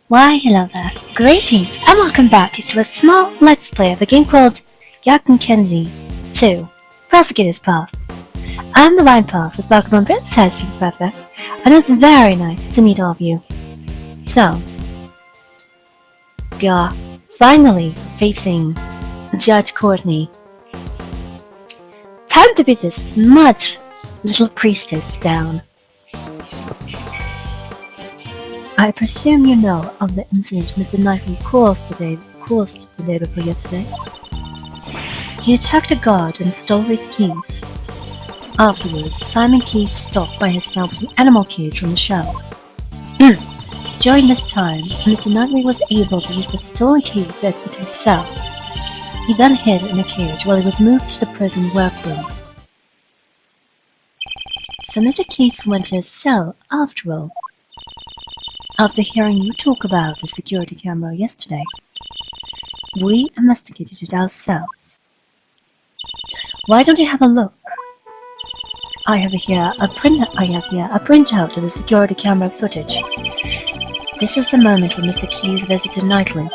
Why, hello there. Greetings, and welcome back to a small Let's Play of a game called Kennedy 2, Prosecutor's Path. I'm the Line Path, as welcome on both sides of the brother, and it's very nice to meet all of you. So, we are finally facing Judge Courtney. Time to beat this smudge little priestess down. I presume you know of the incident Mr. Knightley caused the day before yesterday. He attacked a guard and stole his keys. Afterwards, Simon Key stopped by himself with an animal cage from the show. During this time, Mr. Knightley was able to use the stolen key to exit his cell. He then hid in a cage while he was moved to the prison workroom. So Mr. Keys went to his cell after all. After hearing you talk about the security camera yesterday, we investigated it ourselves. Why don't you have a look? I have here a printout of the security camera footage. This is the moment when Mr. Keys visited Knightley.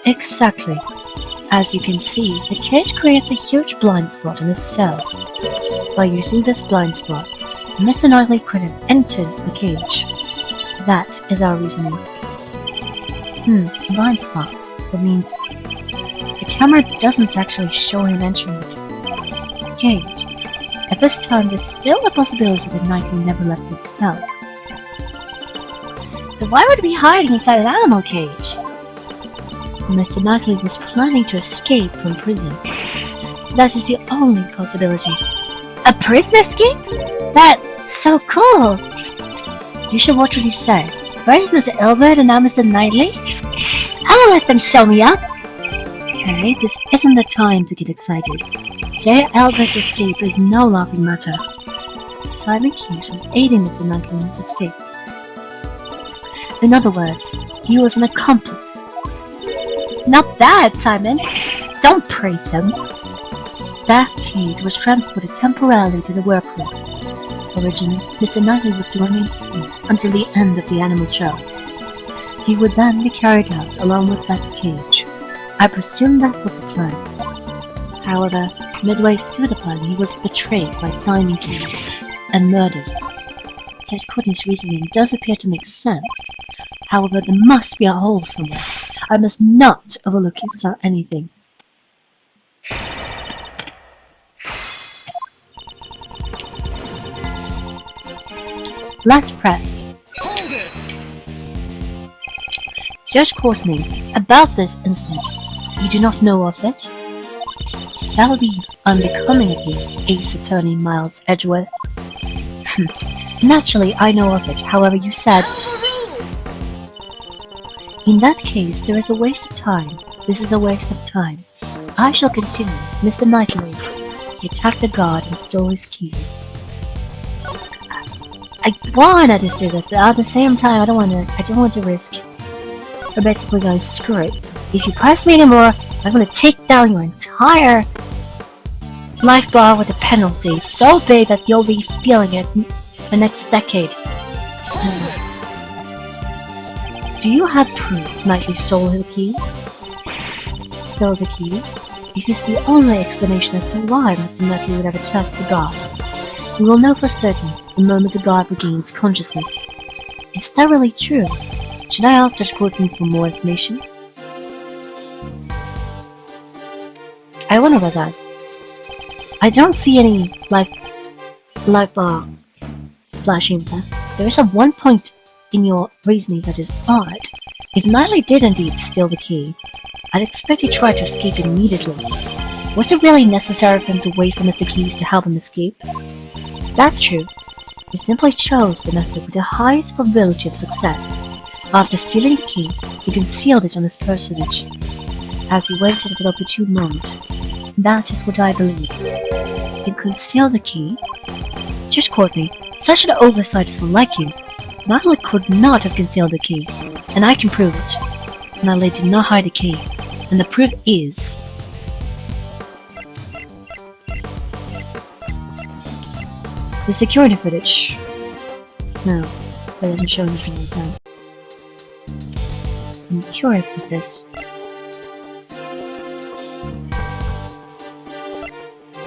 Exactly. As you can see, the cage creates a huge blind spot in his cell. By using this blind spot, Mr. Knightley could have entered the cage. That is our reasoning. Blind spot. That means the camera doesn't actually show him entering the cage. At this time, there's still a possibility that Knightley never left his cell. Then why would he be hiding inside an animal cage? Mr. Knightley was planning to escape from prison. That is the only possibility. A prison escape? That's so cool! You should watch what you say. First Mr. Elbert and now Mr. Knightley? I'll let them show me up! Okay, this isn't the time to get excited. J. Albert's escape is no laughing matter. Simon Keys was aiding Mr. Knightley in his escape. In other words, he was an accomplice. Not bad, Simon! Don't praise him! That cage was transported temporarily to the workroom. Originally, Mr. Knightley was to remain here until the end of the animal show. He would then be carried out along with that cage. I presume that was the plan. However, midway through the plan, he was betrayed by Simon Keys and murdered. Judge Courtney's reasoning does appear to make sense. However, there must be a hole somewhere. I must not overlook anything. Let's press. Judge Courtney, about this incident, you do not know of it? That would be unbecoming of you, Ace Attorney Miles Edgeworth. Naturally, I know of it. However, you said... In that case, there is a waste of time. This is a waste of time. I shall continue. Mr. Knightley. He attacked a guard and stole his keys. I wanna just do this, but at the same time, I don't want to risk. We're basically going, screw it. If you press me anymore, I'm gonna take down your entire life bar with a penalty so big that you'll be feeling it the next decade. Do you have proof Knightley stole the keys? Stole the keys? It is the only explanation as to why Mr. Knightley would have attacked the guard. We will know for certain the moment the guard regains consciousness. Is that really true? Should I ask Judge Courtney for more information? I wonder about that. I don't see any life bar flashing there. There is one point in your reasoning that is odd. If Knightley did indeed steal the key, I'd expect he tried to escape immediately. Was it really necessary for him to wait for Mr. Keys to help him escape? That's true. He simply chose the method with the highest probability of success. After stealing the key, he concealed it on his personage. As he waited for the opportune moment. That is what I believe. He concealed the key. Judge Courtney, such an oversight is unlike you. Knightley could not have concealed the key, and I can prove it. Knightley did not hide the key, and the proof is... the security footage. No, that doesn't show anything like that. curious with this.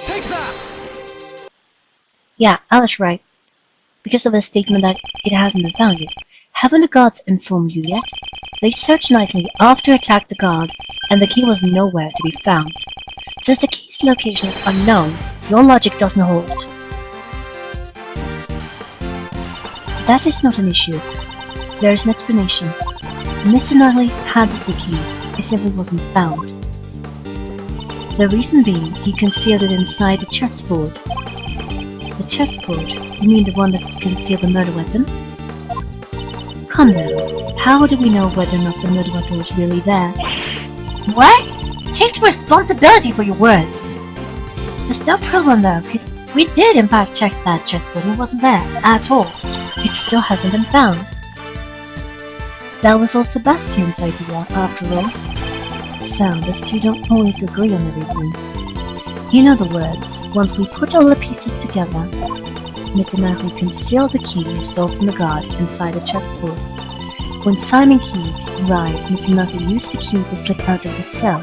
Take that! Yeah, Alice right. Because of a statement that it hasn't been found yet. Haven't the guards informed you yet? They searched nightly after attacked the guard, and the key was nowhere to be found. Since the key's location is unknown, your logic doesn't hold. That is not an issue. There is an explanation. Mr. Knightley had the key, it simply wasn't found. The reason being, he concealed it inside the chessboard. The chessboard? You mean the one that concealed the murder weapon? Come now, how do we know whether or not the murder weapon was really there? What? Take some responsibility for your words! There's no problem though, because we did in fact check that chessboard and it wasn't there at all. It still hasn't been found. That was all Sebastian's idea, after all. So, these two don't always agree on everything. You know the words. Once we put all the pieces together, Mr. Knightley concealed the key he stole from the guard inside a chessboard. When Simon Keyes arrived, Mr. Knightley used the key to slip out of his cell.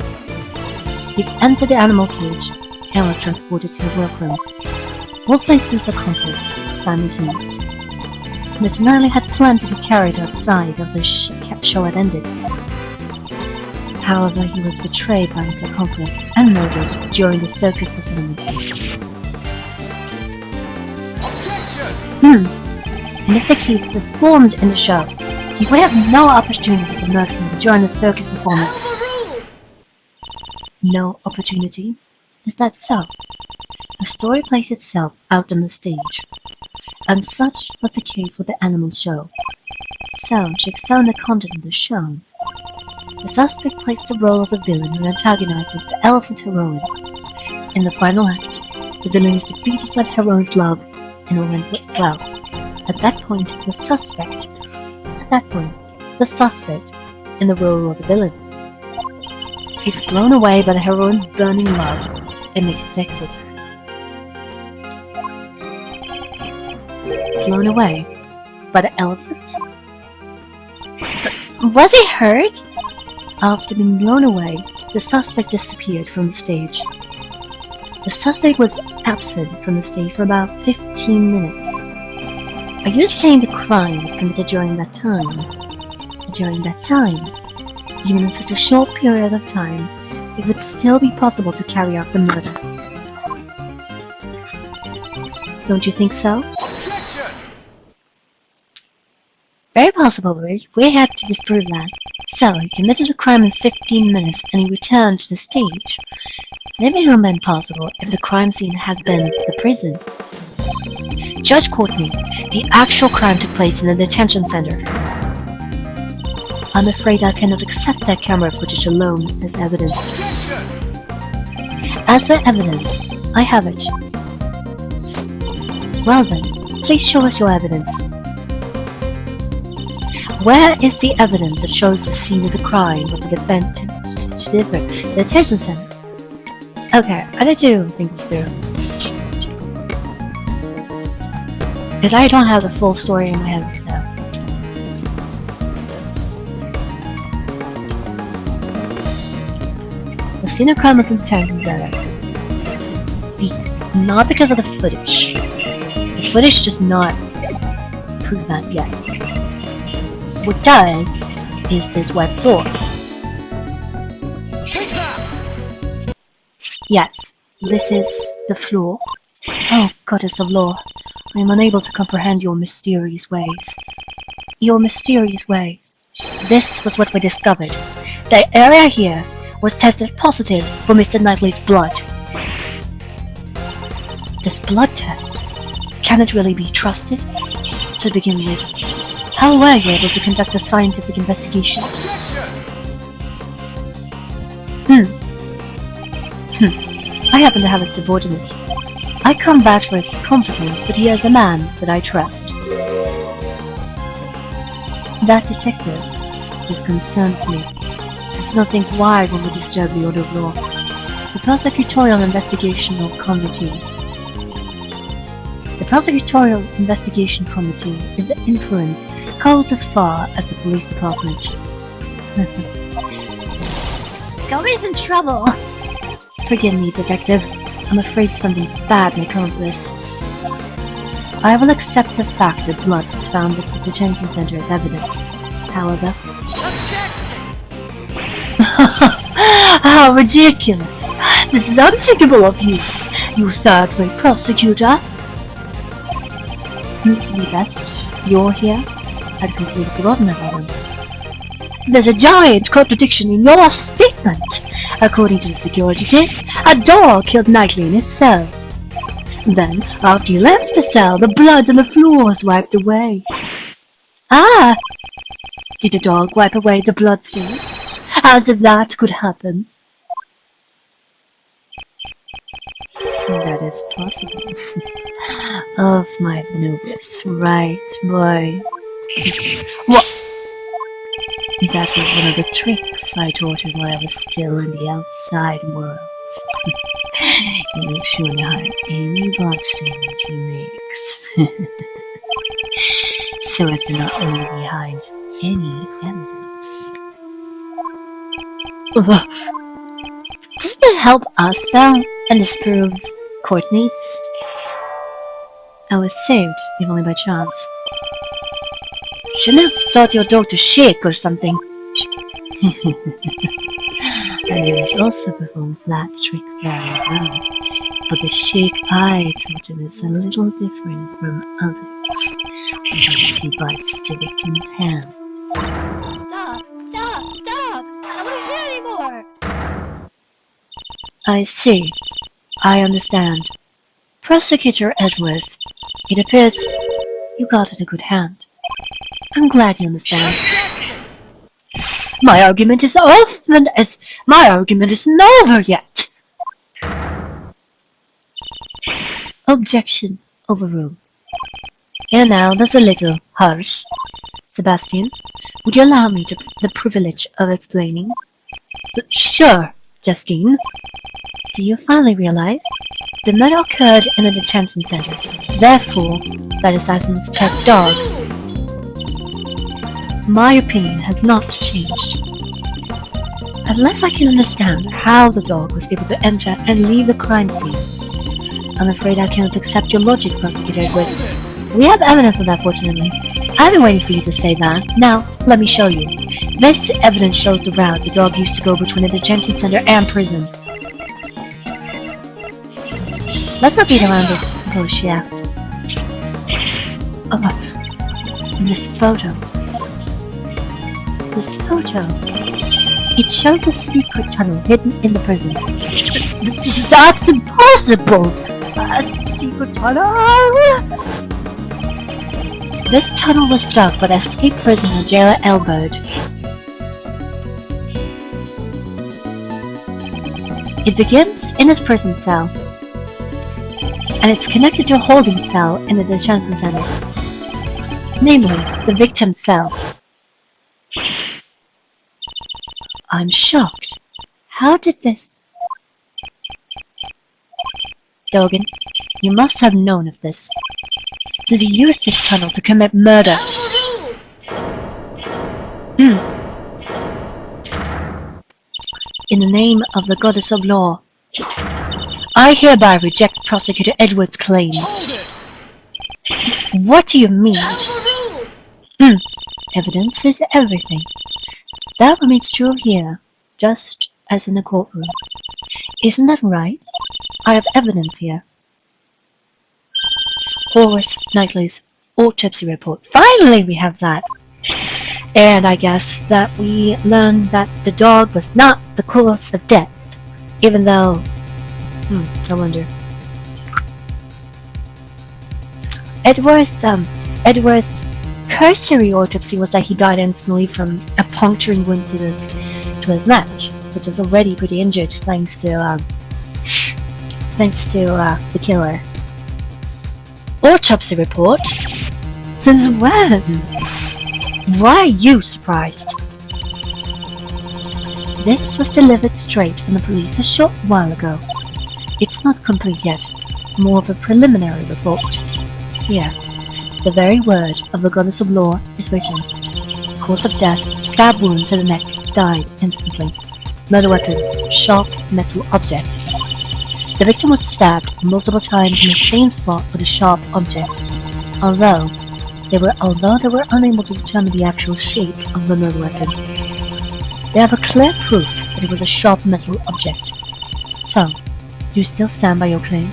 He entered the animal cage and was transported to the workroom. All thanks to his accomplice, Simon Keyes. Mr. Knightley had planned to be carried outside of the show had ended. However, he was betrayed by his accomplice and murdered during the circus performance. Mr. Keyes performed in the show. He would have no opportunity to murder him during the circus performance. No opportunity? Is that so? The story plays itself out on the stage. And such was the case with the animal show. So, to excel in the content of the show, the suspect plays the role of the villain who antagonizes the elephant heroine. In the final act, the villain is defeated by the heroine's love, and all went well. At that point, the suspect, in the role of the villain, is blown away by the heroine's burning love and makes his exit. Blown away by the elephant? Was he hurt? After being blown away, the suspect disappeared from the stage. The suspect was absent from the stage for about 15 minutes. Are you saying the crime was committed during that time? During that time? Even in such a short period of time, it would still be possible to carry out the murder. Don't you think so? Very possible, we had to disprove that. So, he committed a crime in 15 minutes and he returned to the stage. That may have been possible if the crime scene had been the prison. Judge Courtney, the actual crime took place in the detention center. I'm afraid I cannot accept that camera footage alone as evidence. As for evidence, I have it. Well then, please show us your evidence. Where is the evidence that shows the scene of the crime with the detention center? Okay, I need to think this through. Because I don't have the full story in my head right now. The scene of crime with the detention center. Not because of the footage. The footage does not prove that yet. What does is this wet floor. Yes, this is the floor. Oh, goddess of law, I am unable to comprehend your mysterious ways. Your mysterious ways. This was what we discovered. The area here was tested positive for Mr. Knightley's blood. This blood test, can it really be trusted? To begin with, how were you able to conduct a scientific investigation? I happen to have a subordinate. I can't vouch for his competence, but he is a man that I trust. That detective, this concerns me. I do not think why one would disturb the order of law. The Prosecutorial Investigational Committee. The Prosecutorial Investigation Committee is an influence goes as far as the police department. Gobi's in trouble! Forgive me, Detective. I'm afraid something bad may come of this. I will accept the fact that blood was found at the detention center as evidence. However... How ridiculous! This is unthinkable of you, you third-rate prosecutor! To be best, you're here. I'd completely forgotten about him. There's a giant contradiction in your statement. According to the security tape, a dog killed Knightley in his cell. Then, after he left the cell, the blood on the floor was wiped away. Ah! Did the dog wipe away the bloodstains? As if that could happen. That is possible. Of my Anubis, right, boy. What? That was one of the tricks I taught him while I was still in the outside world. He makes sure to hide any bloodstains he makes. So as to not leave behind any evidence. Does that help us, though, and disprove Courtney's? I was saved, if only by chance. Shouldn't have taught your dog to shake or something. Anubis also performs that trick very well, but the shake I taught him is a little different from others, because he bites the victim's hand. Stop! Stop! Stop! I don't want to hear anymore! I see. I understand. Prosecutor Edwards, it appears you got it a good hand. I'm glad you understand. My argument is often as my argument isn't over yet. Objection overruled. And now that's a little harsh. Sebastian, would you allow me the privilege of explaining? Sure, Justine. Do you finally realize? The murder occurred in a detention center. Therefore, that assassin's pet dog. My opinion has not changed. Unless I can understand how the dog was able to enter and leave the crime scene, I'm afraid I cannot accept your logic, Prosecutor Edward. We have evidence of that, fortunately. I've been waiting for you to say that. Now, let me show you. This evidence shows the route the dog used to go between the detention center and prison. Let's not beat around the bush, yeah. Oh, this photo. This photo. It shows a secret tunnel hidden in the prison. That's impossible! A secret tunnel? This tunnel was dug by the escaped prisoner jailer Elbert. It begins in his prison cell, and it's connected to a holding cell in the detention center, namely the victim's cell. I'm shocked. How did this... Dogan, you must have known of this, since you used this tunnel to commit murder. In the name of the Goddess of Law, I hereby reject Prosecutor Edwards' claim. What do you mean? Evidence is everything. That remains true here, just as in the courtroom. Isn't that right? I have evidence here. Horace Knightley's autopsy report. Finally we have that! And I guess that we learned that the dog was not the cause of death. Even though... I wonder. Edward's cursory autopsy was that he died instantly from a puncturing wound to his neck, which is already pretty injured thanks to the killer. Autopsy report? Since when? Why are you surprised? This was delivered straight from the police a short while ago. It's not complete yet, more of a preliminary report. Here, the very word of the Goddess of Law is written. Cause of death, stab wound to the neck, died instantly. Murder weapon, sharp metal object. The victim was stabbed multiple times in the same spot with a sharp object, although they were unable to determine the actual shape of the murder weapon. They have a clear proof that it was a sharp metal object. So, do you still stand by your claim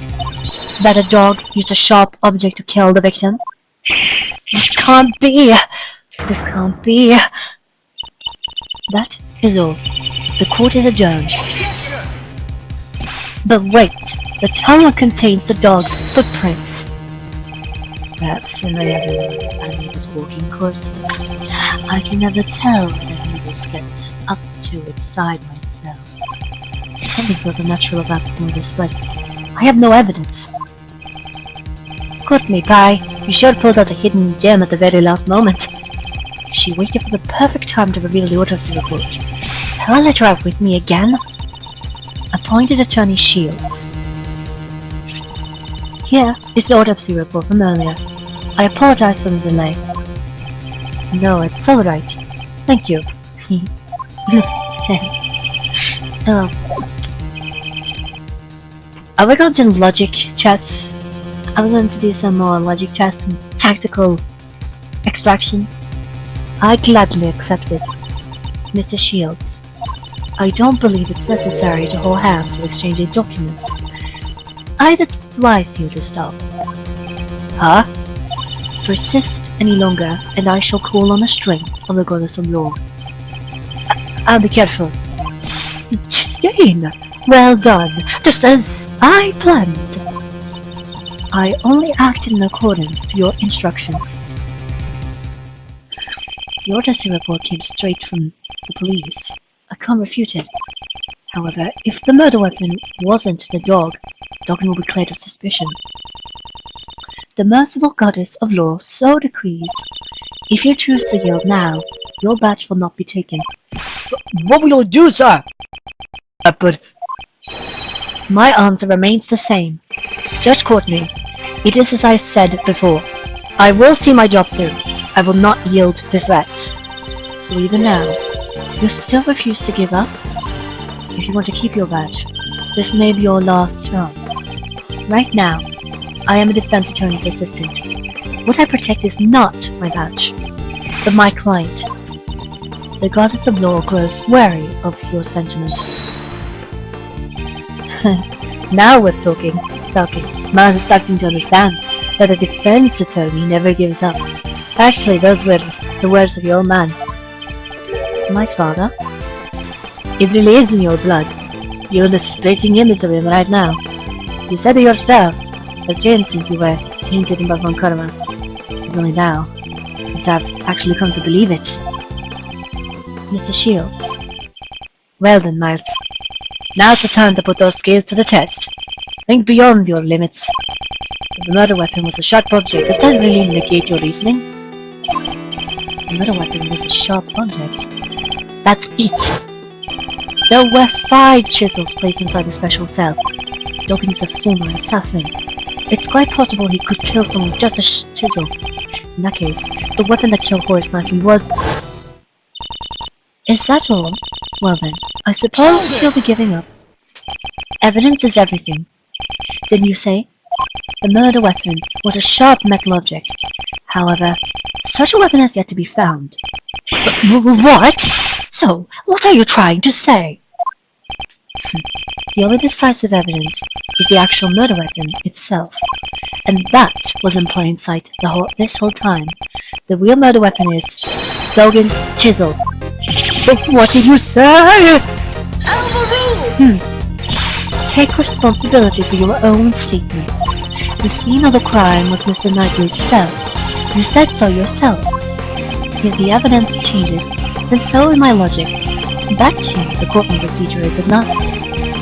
that a dog used a sharp object to kill the victim? This can't be! This can't be! That is all. The court is adjourned. But wait! The tunnel contains the dog's footprints. Perhaps in the animal's walking courses. I can never tell when an animal gets up to inside myself. Something feels unnatural about the display. I have no evidence. Cut me, Pie. You sure pulled out a hidden gem at the very last moment. She waited for the perfect time to reveal the autopsy report. I'll let her out with me again. Appointed Attorney Shields. Here is the autopsy report from earlier. I apologize for the delay. No, it's alright. Thank you. Are we going to logic chess? Are we going to do some more logic chess and tactical extraction? I gladly accept it. Mr. Shields, I don't believe it's necessary to hold hands for exchanging documents. I'd advise you to stop. Huh? Persist any longer, and I shall call on the strength of the goddess of law. I'll be careful. Jane! Well done, just as I planned. I only acted in accordance to your instructions. The autopsy report came straight from the police. I can't refute it. However, if the murder weapon wasn't the dog will be cleared of suspicion. The merciful goddess of law so decrees. If you choose to yield now, your badge will not be taken. What will you do, sir? But my answer remains the same. Judge Courtney, it is as I said before. I will see my job through. I will not yield to threats. So even now, you still refuse to give up? If you want to keep your badge, this may be your last chance. Right now, I am a defense attorney's assistant. What I protect is not my badge, but my client. The goddess of law grows wary of your sentiments. Now we're talking. Mars is starting to understand that a defense attorney never gives up. Actually, those were the words of your old man. My father? It really is in your blood. You're the spitting image of him right now. You said it yourself. The changed since you were tainted in Bhagwan Karma. But only now that I've actually come to believe it. Mr. Shields. Well then, Miles. Now's the time to put those skills to the test. Think beyond your limits. If the murder weapon was a sharp object, does that really negate your reasoning? The murder weapon was a sharp object. That's it. There were 5 chisels placed inside the special cell. Dawkins is a former assassin. It's quite possible he could kill someone with just a chisel. In that case, the weapon that killed Horace Knightley was... Is that all? Well then, I suppose you'll be giving up. Evidence is everything. Didn't you say? The murder weapon was a sharp metal object. However, such a weapon has yet to be found. What? So, what are you trying to say? The only decisive evidence is the actual murder weapon itself. And that was in plain sight this whole time. The real murder weapon is Dogan's chisel. But what did you say? Take responsibility for your own statements. The scene of the crime was Mr. Knightley's cell. You said so yourself. If the evidence changes, then so is my logic. That changes the courtroom procedure, is it not?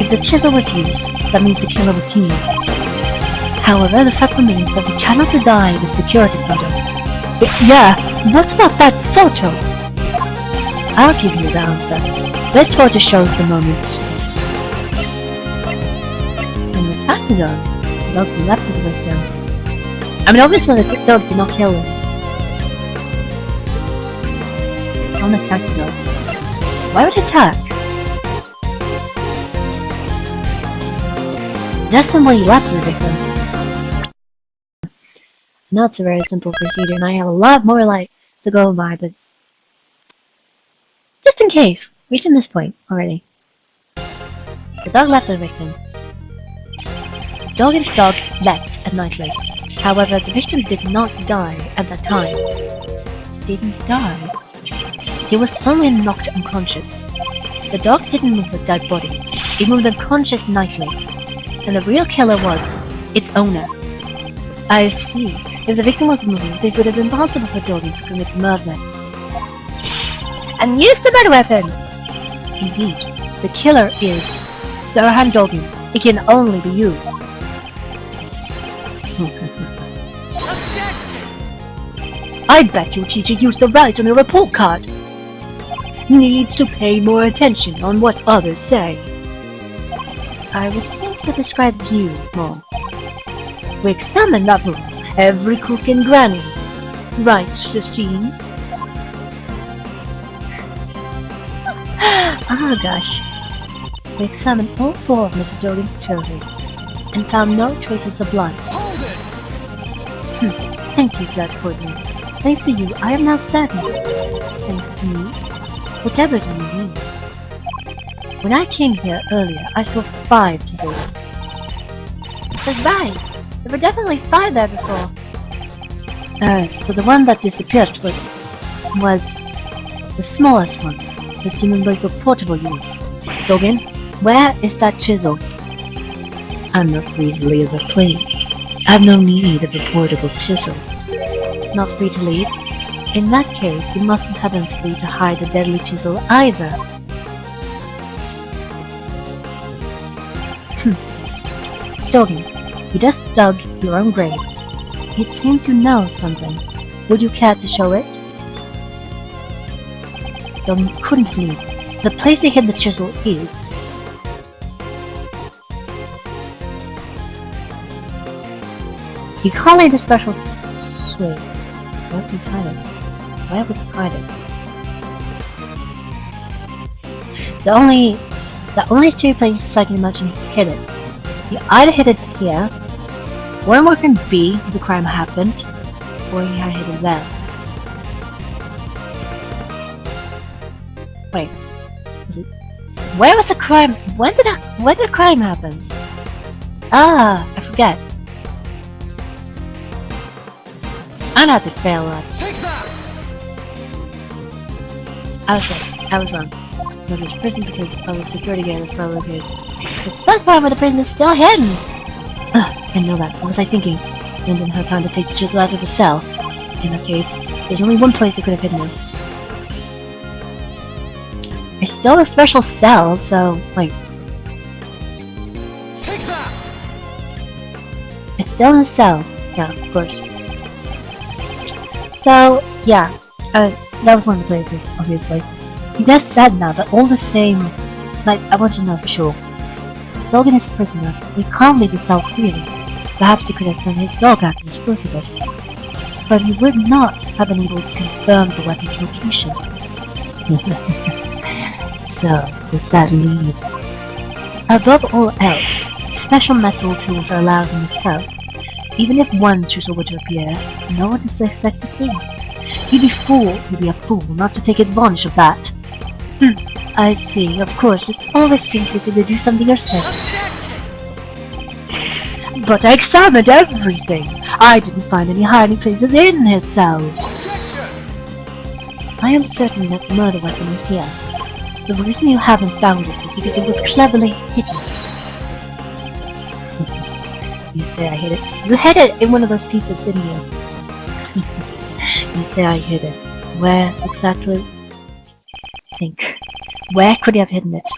If the chisel was used, that means the killer was human. However, the fact remains that we cannot deny the security photo. Yeah, what about that photo? I'll give you the answer. This photo shows the moment. Some attack is on. The dog left with the victim. I mean, obviously the dog did not kill him. Someone attacked the dog. Why would it attack? That's when you left the victim. Now it's a very simple procedure, and I have a lot more light to go by, but just in case, reaching this point already. The dog left the victim. The dog and his dog left at nightly. However, the victim did not die at that time. Didn't die? He was only knocked unconscious. The dog didn't move the dead body. It moved unconscious nightly. And the real killer was its owner. I see. If the victim was moved, it would have been possible for Doggy to commit murder. And use the murder weapon! Indeed, the killer is Sirhan Doggy. It can only be you. I bet your teacher used the right on your report card. Needs to pay more attention on what others say. I would think to describe you more. We examined that room, every crook and granny. Right, Justine? Oh gosh. We examined all 4 of Mr. Dogan's treasures and found no traces of blood. Thank you, Judge Courtney. Thanks to you, I am now certain. Thanks to me? Whatever do you mean? When I came here earlier, I saw 5 chisels. That's right. There were definitely 5 there before. So the one that disappeared was the smallest one, presumably for portable use. Dogen, where is that chisel? I'm not free to leave the place. I have no need of a portable chisel. Not free to leave? In that case, you mustn't have been free to hide the deadly chisel either. Dogen, you just dug your own grave. It seems you know something. Would you care to show it? Dogen couldn't leave. The place they hid the chisel is... You call it a special swing. Where would you hide it? Where would you hide it? The only 2 places I can imagine he hid it. He either hid it here, or where can B, the crime happened, or he hid it there. Wait, where was the crime? When did the crime happen? Ah, I forget. I know how to fail that. I was wrong. It was prison because of the security guard was probably the case. It's the best part where the prison is still hidden! I know that. What was I thinking? I didn't have time to take the chisel out of the cell. In that case, there's only one place I could have hidden him. It's still a special cell, so, like... It's still in a cell. Yeah, of course. So, yeah. That was one of the places, obviously. He just said now, but all the same... Like, I want to know for sure. Logan is a prisoner. We can't leave the cell freely. Perhaps he could have sent his dog after disposing of it. But he would not have been able to confirm the weapon's location. So, does that mean... Above all else, special metal tools are allowed in the cell. Even if one chisel were to appear, no one is expected to. You'd be a fool not to take advantage of that. I see, of course, it's always simpler to do something yourself. But I examined everything! I didn't find any hiding places in his cell! I am certain that the murder weapon is here. The reason you haven't found it is because it was cleverly hidden. You say I hid it. You hid it in one of those pieces, didn't you? You say I hid it. Where exactly? Think. Where could he have hidden it?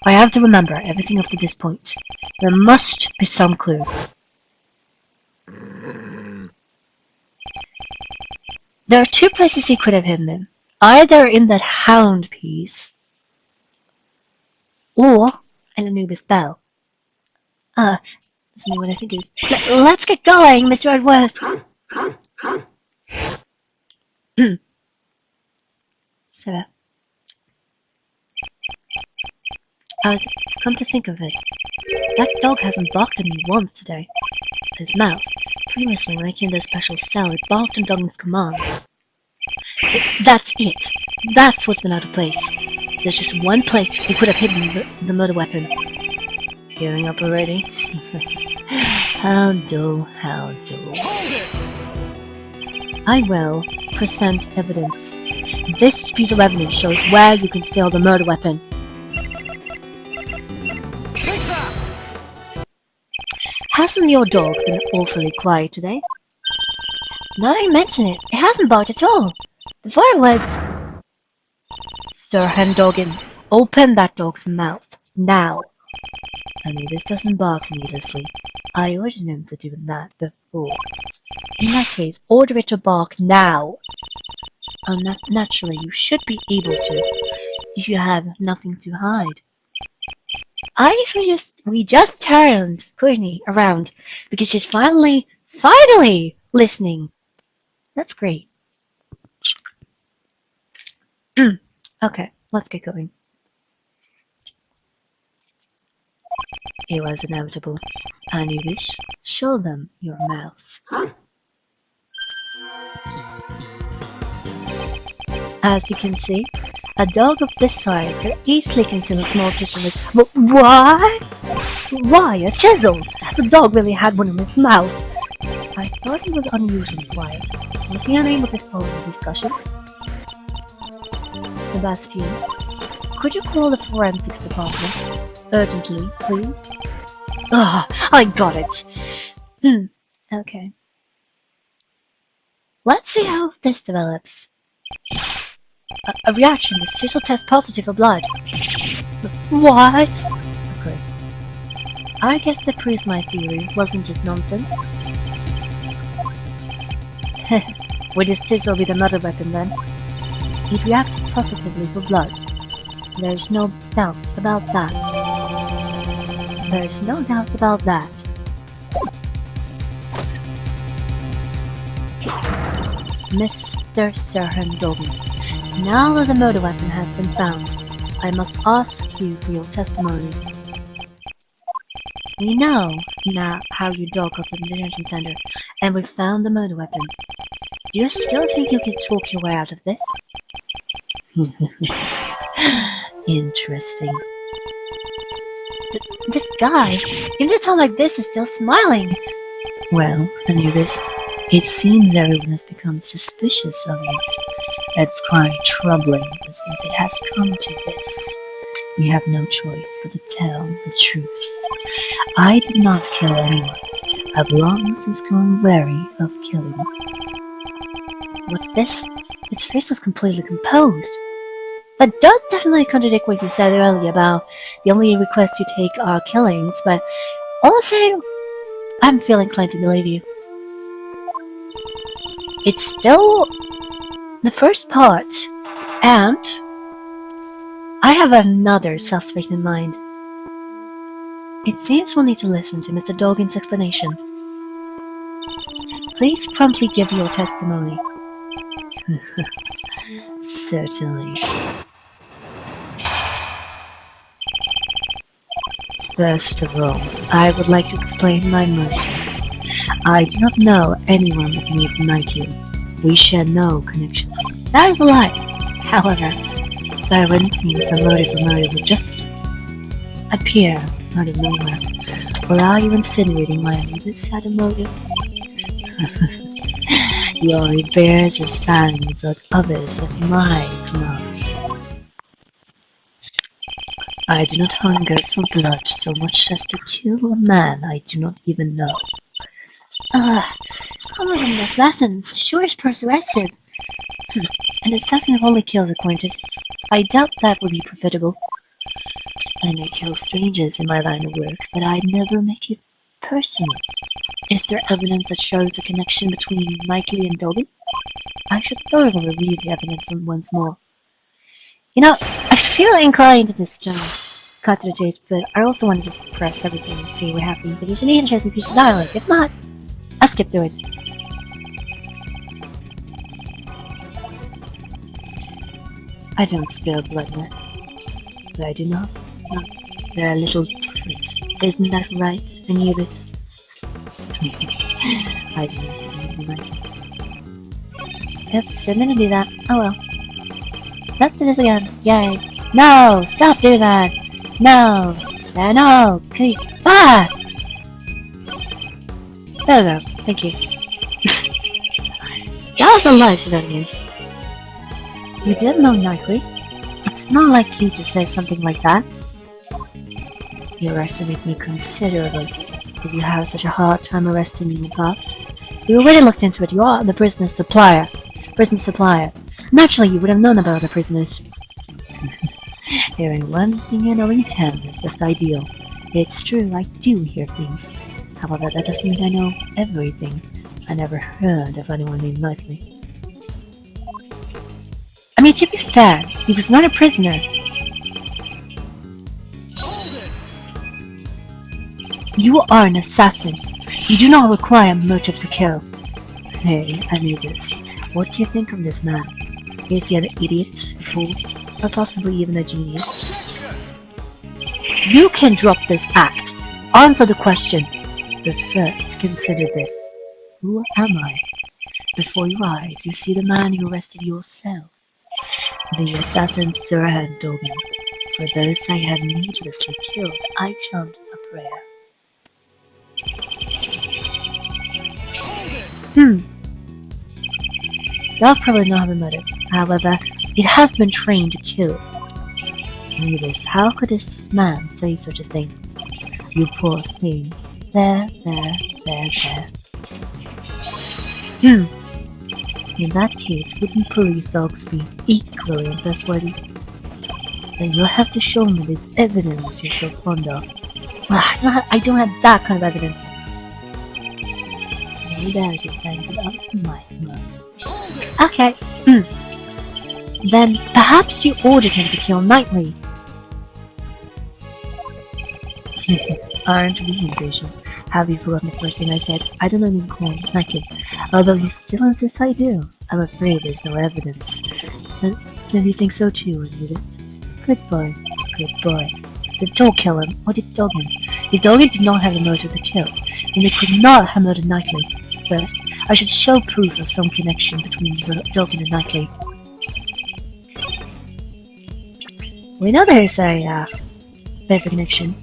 I have to remember everything up to this point. There must be some clue. There are 2 places he could have hidden it. Either in that hound piece, or in Anubis Bell. That's not what I think it is. Let's get going, Mr. Edworth! Sarah. Come to think of it, that dog hasn't barked at me once today. His mouth, previously when I came to a special cell, it barked on Doggin's command. That's it. That's what's been out of place. There's just one place he could have hidden the murder weapon. Giving up already? How dull, how dull. I will present evidence. This piece of evidence shows where you conceal the murder weapon. Hasn't your dog been awfully quiet today? Now that you mention it, it hasn't barked at all. Before it was... Sir Hendogan, open that dog's mouth, now. This doesn't bark needlessly. I ordered him to do that before. In that case, order it to bark now. Naturally, you should be able to, if you have nothing to hide. I guess we just turned Courtney around because she's finally listening. That's great. Okay, let's get going. It was inevitable. Anubis, show them your mouth. As you can see, a dog of this size could easily conceal a small tissue in his... What? Why a chisel? The dog really had one in its mouth. I thought he was unusually quiet. Was he unable to follow the discussion? Sebastian, could you call the forensics department? Urgently, please. I got it. Okay. Let's see how this develops. A reaction. This tissue test positive for blood. What? Of course. I guess that proves my theory wasn't just nonsense. Would this tissue be the murder weapon then? It reacted positively for blood. There's no doubt about that. There's no doubt about that. Mr. Serhendogan, now that the murder weapon has been found, I must ask you for your testimony. We know now how your dog got to the detention center, and we found the murder weapon. Do you still think you can talk your way out of this? Interesting. This guy, even at a time like this, is still smiling. Well, Anubis, it seems everyone has become suspicious of you. It's quite troubling, but since it has come to this, we have no choice but to tell the truth. I did not kill anyone. I've long since grown wary of killing. What's this? Its face is completely composed. That does definitely contradict what you said earlier about the only requests you take are killings, but all the same, I'm feeling inclined to believe you. It's still the first part, and I have another suspect in mind. It seems we'll need to listen to Mr. Dogan's explanation. Please promptly give your testimony. Certainly. First of all, I would like to explain my motive. I do not know anyone named Mikey. We share no connection. That is a lie. However, so I wouldn't think some motive for murder would just appear out of nowhere. Or are you insinuating my Anubis had a motive? He only bears his fangs like others at my command. I do not hunger for blood so much as to kill a man I do not even know. Come on, this assassin sure is persuasive. An assassin who only kills acquaintances. I doubt that would be profitable. I may kill strangers in my line of work, but I'd never make it personal. Is there evidence that shows a connection between Mikey and Dogan? I should thoroughly review the evidence once more. You know, I feel inclined to just cut to the chase, but I also want to just press everything and see what happens if there's an interesting piece of dialogue. If not, I'll skip through it. I don't spill blood, but I do not They're a little different. Isn't that right, Anubis? I didn't even imagine. Yep, so gonna do that. Oh well. Let's do this again. Yay. No! Stop doing that! No! No! Please. Ah! There we go. Thank you. That was a lot of shenanigans. You didn't know Nightly. It's not like you to say something like that. You underestimate me considerably. If you have such a hard time arresting me in the past. We already looked into it. You are the prisoner's supplier. Naturally, you would have known about the prisoners. Hearing one thing and knowing 10 is just ideal. It's true, I do hear things. However, that doesn't mean I know everything. I never heard of anyone named Nightly. I mean, to be fair, he was not a prisoner. You are an assassin. You do not require a motive to kill. Hey, I knew this. What do you think of this man? Is he an idiot, a fool, or possibly even a genius? You can drop this act. Answer the question. But first, consider this. Who am I? Before your eyes, you see the man you arrested yourself. The assassin Sir Dogan. For those I have needlessly killed, I chant a prayer. They'll probably not have a motive. However, it has been trained to kill. Anubis, how could this man say such a thing? You poor thing. There. In that case, wouldn't police dogs be equally untrustworthy? Then you'll have to show me this evidence you're so fond of. Well, I don't have that kind of evidence. No doubt you're trying up my mouth. Okay. Then perhaps you ordered him to kill Nightly. Aren't we impatient? Have you forgotten the first thing I said? I don't even call him Nightly. Although he still insists I do. I'm afraid there's no evidence. Then you think so too, Anubis? Good boy. Then don't kill him, or did Dogan? If Dogan did not have a motive to kill, then they could not have murdered Nightly. First, I should show proof of some connection between Dogan and Nightly. We know there's a bit of a connection.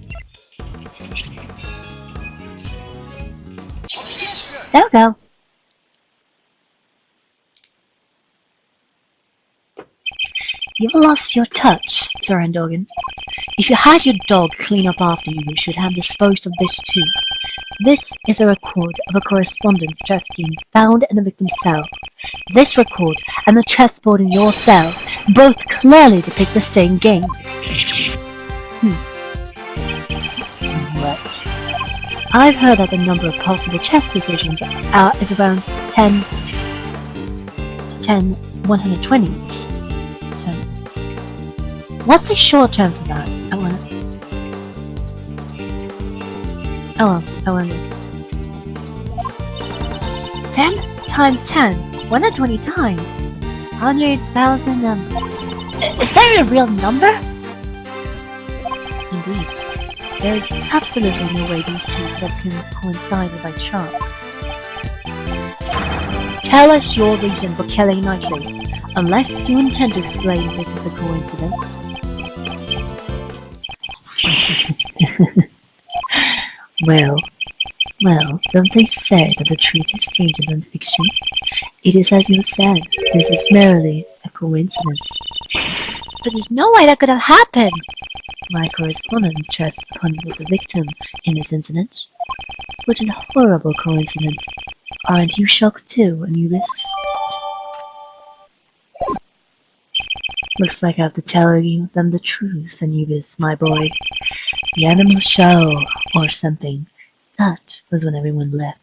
There we go. You've lost your touch, Sir Dogan. If you had your dog clean up after you, you should have disposed of this too. This is a record of a correspondence chest game found in the victim's cell. This record and the chessboard in your cell both clearly depict the same game. What? I've heard that the number of possible chess positions is around 10 120s. What's the short term for that? I wonder. 10 times 10, 120 times, 100,000 numbers. Is there a real number? Indeed. There is absolutely no way these two could have coincided by chance. Tell us your reason for killing Nightly, unless you intend to explain this as a coincidence. Well, don't they say that the truth is stranger than fiction? It is as you said, this is merely a coincidence. But there's no way that could have happened! My correspondent chest hunt was the victim in this incident. What a horrible coincidence. Aren't you shocked too, Anubis? Looks like I have to tell them the truth, Anubis, my boy. The animal show, or something. That was when everyone left.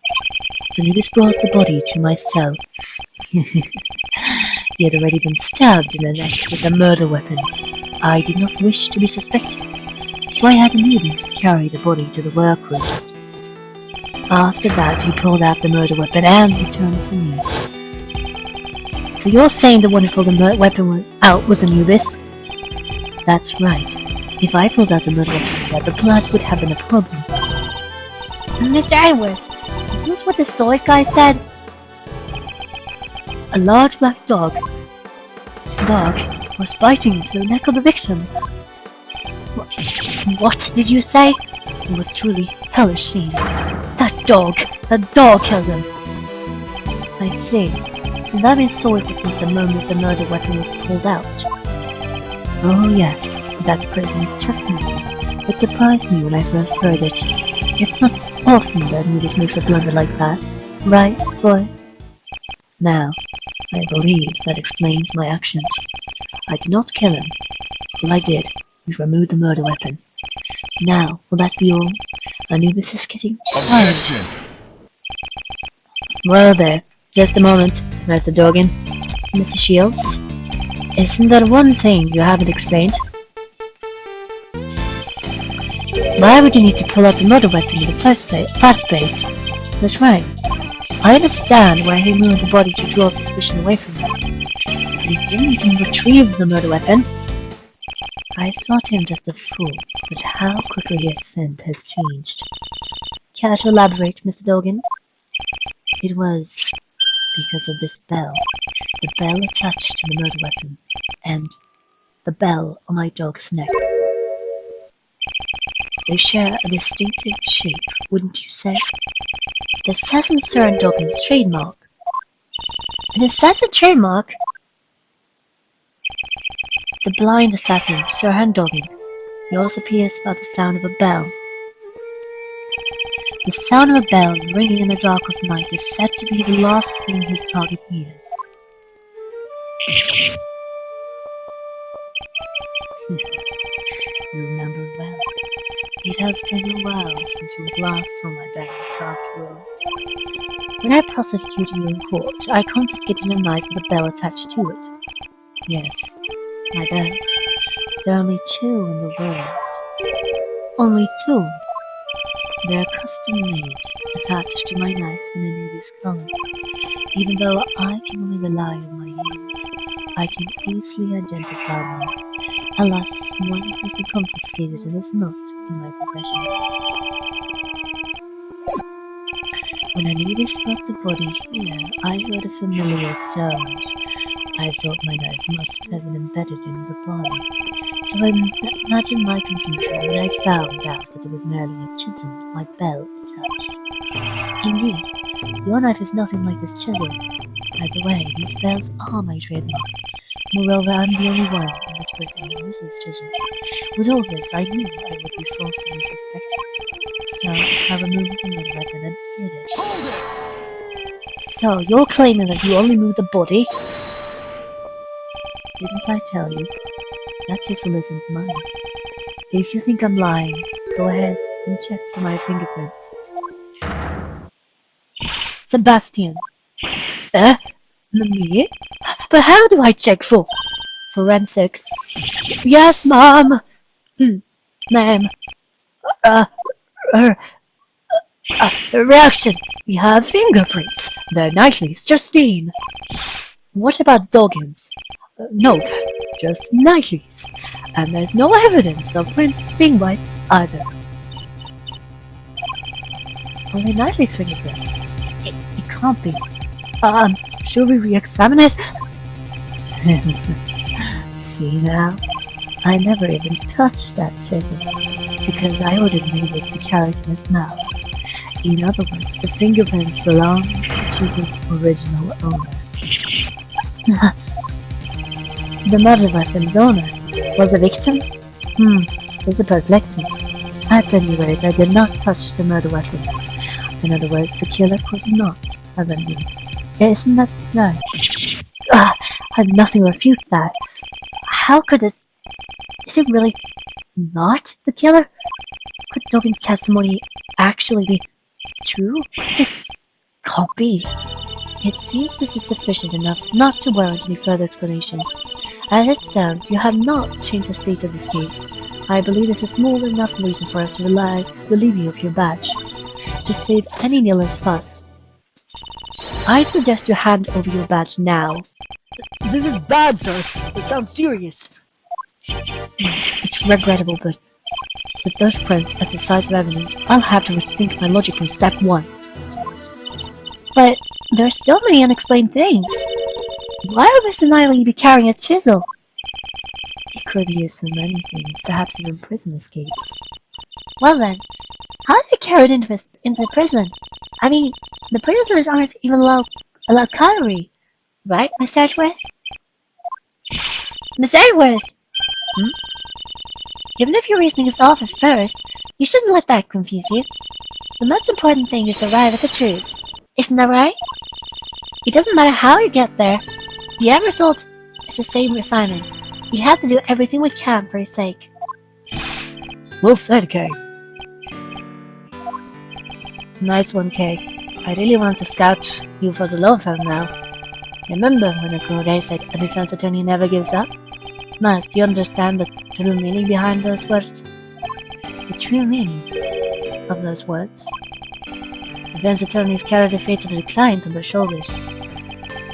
Anubis brought the body to my cell. He had already been stabbed in the neck with a murder weapon. I did not wish to be suspected, so I had Anubis carry the body to the workroom. After that, he pulled out the murder weapon and returned to me. So you're saying the one who pulled the weapon out was Anubis? That's right. If I pulled out the murder weapon, the blood would have been a problem. Mr. Edwards, isn't this what the sword guy said? A large black dog was biting into the neck of the victim. What did you say? It was truly hellish scene. That dog killed him. I see. And that means sword at the moment the murder weapon was pulled out. Oh yes, that prisoner's testimony. It surprised me when I first heard it. It's not often that Moody makes a blunder like that, right, boy? Now, I believe that explains my actions. I did not kill him. All I did was remove the murder weapon. Now, will that be all? Anubis is getting tired. Well there, just a moment, Mr. Dogan. Mr. Shields, isn't there one thing you haven't explained? Why would you need to pull out the murder weapon in the first place? That's right. I understand why he moved the body to draw suspicion away from him. But he didn't even retrieve the murder weapon. I thought him just a fool, but how quickly his scent has changed. Care to elaborate, Mr. Dogan? It was because of this bell. The bell attached to the murder weapon, and the bell on my dog's neck. They share a distinctive shape, wouldn't you say? The assassin Sir Dogan's trademark. An assassin trademark? The blind assassin, Sir Dogan. He also appears by the sound of a bell. The sound of a bell ringing in the dark of night is said to be the last thing his target hears. You remember well. It has been a while since you was last saw my bag in soft wool. When I prosecuted you in court, I confiscated a knife with a bell attached to it. Yes, my bells. There are only 2 in the world. Only 2. They are custom made, attached to my knife in a Nubius collar. Even though I can only rely on my ears, I can easily identify them. Alas, one has been confiscated and is not in my possession. When Anubis brought the body here, I heard a familiar sound. I thought my knife must have been embedded in the body. So I imagined my confusion when I found out that it was merely a chisel, my bell attached. Indeed, your knife is nothing like this chisel. By the way, these bells are my trademark. Moreover, I'm the only one in this prison who uses chisels. With all this, I knew I would be falsely suspected. So, I removed the murder weapon and hid it. So, you're claiming that you only moved the body? Didn't I tell you? That chisel isn't mine. If you think I'm lying, go ahead and check for my fingerprints. Sebastian. Me? But how do I check for forensics? Yes, Mom. Ma'am. Reaction. We have fingerprints. They're Knightley's. Justine. What about Doggins? Nope. Just Knightley's. And there's no evidence of Prince Spinwhite's either. Only Knightley's fingerprints. It can't be. Should we re-examine it? See now? I never even touched that chicken, because I ordered Nubius to carry it in his mouth. In other words, the fingerprints belong to its original owner. The murder weapon's owner was the victim? It's a perplexing. At any rate, I did not touch the murder weapon. In other words, the killer could not have been me. Isn't that right? I have nothing to refute that. How could this... Is it really not the killer? Could Dogan's testimony actually be true? This can't be. It seems this is sufficient enough not to warrant any further explanation. As it stands, you have not changed the state of this case. I believe this is more than enough reason for us to relieve you of your badge. To save any needless fuss, I suggest you hand over your badge now. This is bad, sir. It sounds serious. It's regrettable, but with those prints as the size of evidence, I'll have to rethink my logic from step one. But there are so many unexplained things. Why would Mr. Knightley be carrying a chisel? It could be used for many things, perhaps even prison escapes. Well then, how did he carry it into the prison? I mean, the prisoners aren't even allowed cutlery, right, Miss Edgeworth? Miss Edgeworth! Even if your reasoning is off at first, you shouldn't let that confuse you. The most important thing is to arrive at the truth. Isn't that right? It doesn't matter how you get there. The end result is the same for Simon. We have to do everything we can for his sake. Well said, Kay. Nice one, Kay. I really want to scout you for the law firm now. Remember when the Corday said a defense attorney never gives up? Miles, do you understand the true meaning behind those words? The true meaning of those words? Defense attorneys carry the fate of the client on their shoulders.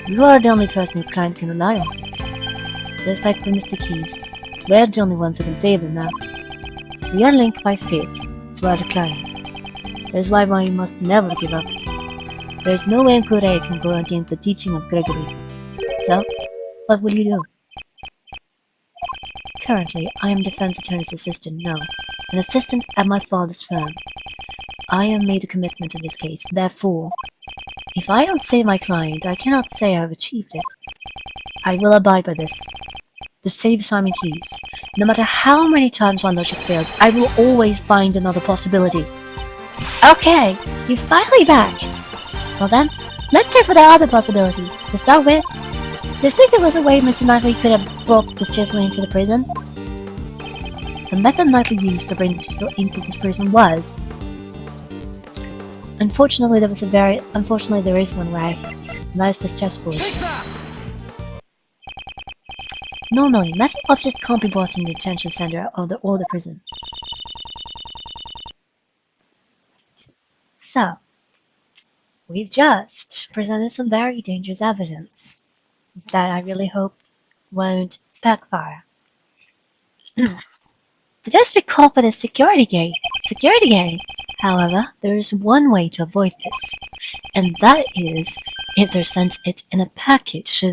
You are the only person your client can rely on. Just like for Mr. Keys, we're the only ones who can save him now. We are linked by fate to our clients. That is why we must never give up. There is no way Corday can go against the teaching of Gregory. So, what will you do? Currently, I am defense attorney's assistant now, an assistant at my father's firm. I have made a commitment to this case, therefore, if I don't save my client, I cannot say I have achieved it. I will abide by this. To save Simon Keys, no matter how many times my logic fails, I will always find another possibility. Okay, you're finally back. Well then, let's hear for the other possibility. To start with, do you think there was a way Mr. Knightley could have brought the chisel into the prison? The method Knightley used to bring the chisel into the prison was... Unfortunately, there is one way. And that is this chessboard. Normally, metal objects can't be brought in the detention center or the prison. So, we've just presented some very dangerous evidence that I really hope won't backfire. Just be called for the security gate. However, there is one way to avoid this, and that is if they're sent it in a package.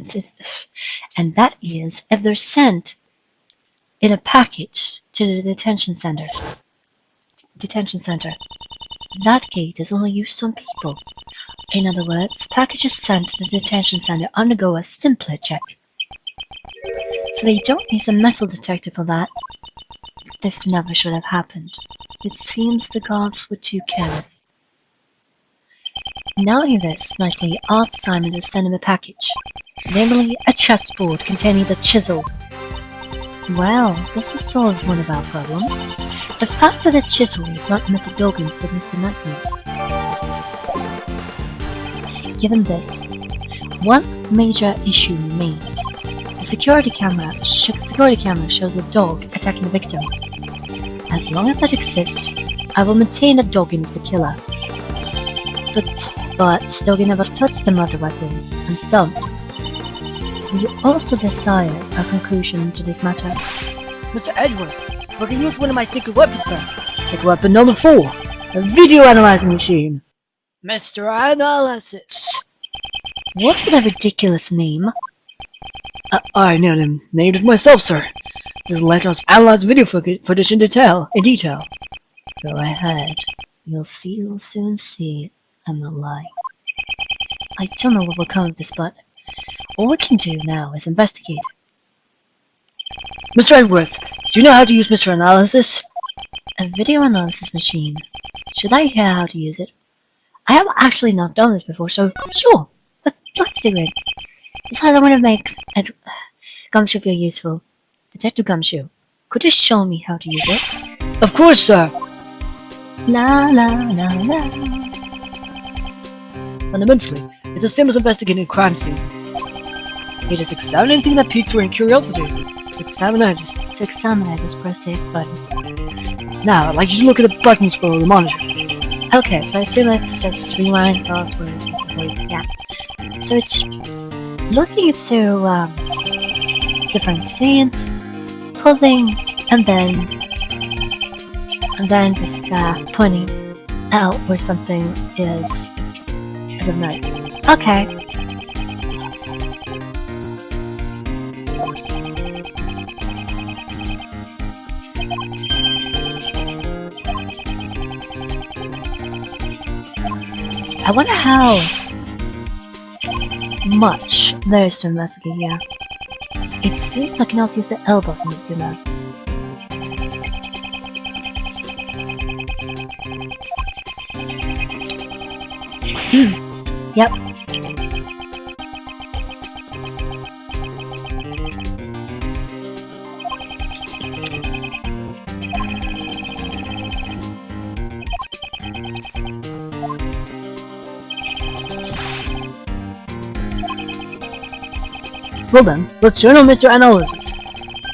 And that is if they're sent in a package to the detention center. That gate is only used on people. In other words, packages sent to the detention center undergo a simpler check. So they don't use a metal detector for that. This never should have happened. It seems the gods were too careless. Knowing this, Knightley asked Simon to send him a package, namely a chessboard containing the chisel. Well, this has solved one of our problems. The fact that the chisel is not Mr. Dawkins but Mr. Knightley's. Given this, one major issue remains. The security camera shows the dog attacking the victim. As long as that exists, I will maintain that Dawkins is the killer. But Dawkins never touched the murder weapon. I'm stumped. We also desire a conclusion to this matter. Mr. Edgeworth, we're going to use one of my secret weapons, sir. Secret weapon number 4, a video analyzing machine. Mr. Analysis. What a ridiculous name. I named it myself, sir. This will let us analyze video footage in detail. Go ahead. You'll soon see I'm not lying. I don't know what will come of this, but all we can do now is investigate. Mr. Edgeworth, do you know how to use Mr. Analysis? A video analysis machine. Should I hear how to use it? I have actually not done this before, so sure. Let's do it. Besides, I want to make Gumshoe feel useful. Detective Gumshoe, could you show me how to use it? Of course, sir. La la la la. Fundamentally, it's the same as investigating a crime scene. It is examine anything that piques your curiosity. To examine it, just press the X button. Now, I'd like you to look at the buttons below the monitor. Okay, so I assume it's just rewind, pause, yeah. So it's looking through different scenes, pulling and then just pointing out where something is of note. Okay. I wonder how much there is to investigate here. It seems like I can also use the L button to zoom out. Yep. Well then, let's turn on Mr. Analysis.